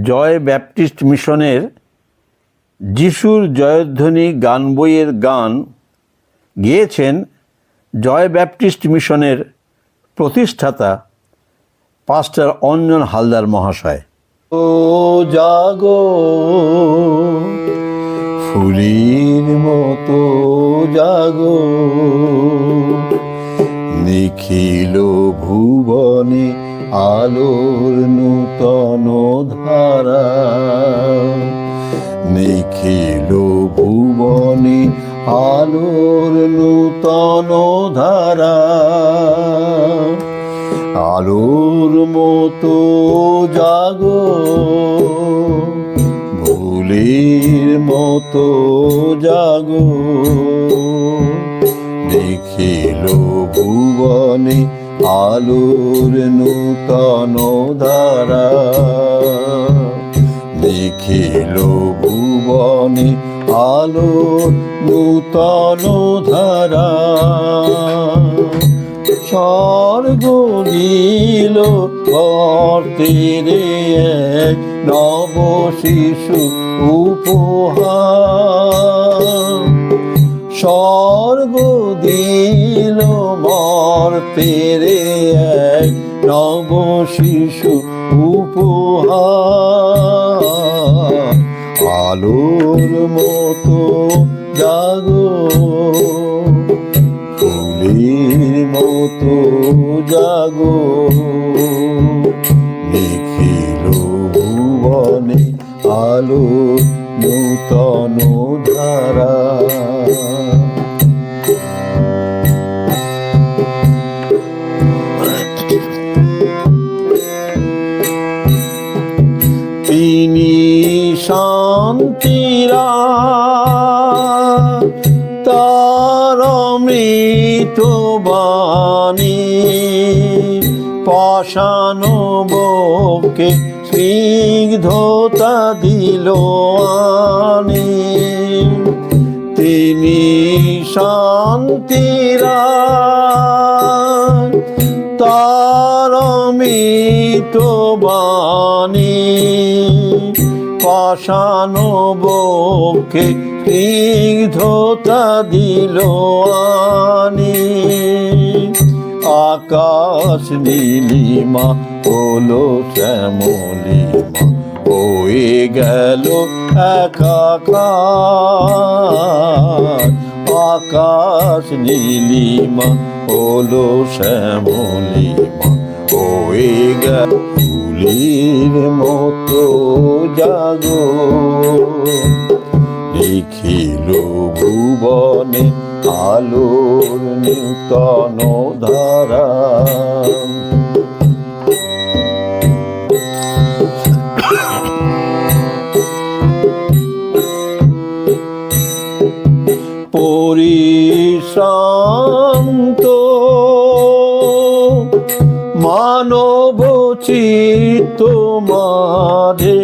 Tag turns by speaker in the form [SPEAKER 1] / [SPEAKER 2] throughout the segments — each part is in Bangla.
[SPEAKER 1] জয় ব্যাপটিস্ট মিশনের যিশুর জয়ধ্বনি গান বইয়ের গান গেয়েছেন জয় ব্যাপটিস্ট মিশনের প্রতিষ্ঠাতা পাস্টার অঞ্জন হালদার মহাশয়। ও জাগো ফুলের মতো জাগো, নিখিল ভুবনে আলোর নূতন ধারা, নিখিল ভুবনে আলোর নূতন ধারা, আলোর মতো জাগো ফুলের মতো জাগো, নিখিল ভুবনে আলোর নূতন ধারা, নিখিল ভুবনে আলোর নূতন ধারা। স্বর্গ দিল গর্তের এক নব শিশু উপহার, স্বর্গ দিল মর্তের এক নব শিশু উপহার, আলোর মতো জাগো ফুলের মতো জাগো, নিখিল ভুবনে আলোর নূতন ধারা। তিনি শান্তিরা তার অমৃত বাণী, পাষাণ বুকে স্নিগ্ধতা দিল আনি। তিনি শান্তিরা তার অমৃত বাণী, পাষাণ বুকে স্নিগ্ধতা দিল আনি। আকাশ নীলিমা হলো শ্যামলিমা হয়ে গেল একাকার, আকাশ নীলিমা হলো শ্যামলিমা হয়ে গেল ফুলের মতো জাগো, নিখিল ভুবনে আলোর নূতন ধারা। পরিশান্ত মানব চিত্ত মাঝে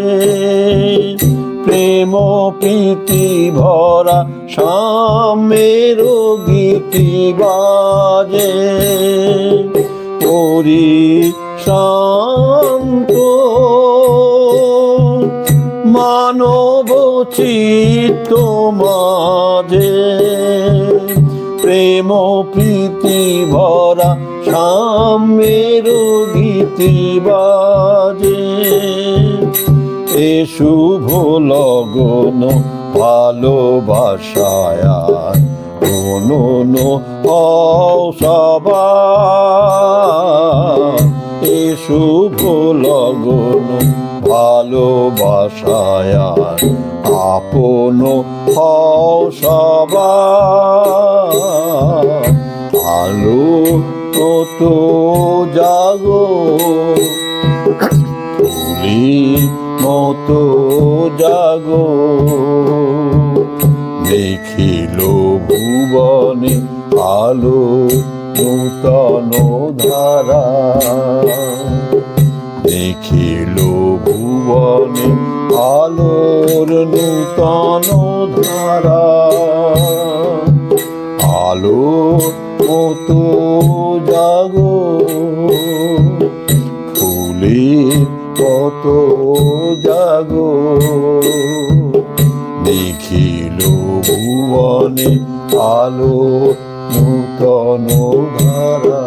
[SPEAKER 1] প্রেম প্রীতি ভরা সাম্যের গীতি বাজে। পরিশান্ত মানব চিত্ত মাঝে প্রেম প্রীতি ভরা সাম্যের গীতি বাজে। এ শুভ লগন ভালোবাসায় মনন সবার, এ শুভ লগন ভালোবাসায় আপন সবার, আলো মতো জাগো ফুলের মতো জাগো, নিখিল ভুবনে আলো নূতন ধারা, নিখিল ভুবনে আলোর নূতন ধারা, আলোর মতো জাগো ফুলের কত জাগো নিখিল ভুবনে আলো নূতন ধারা।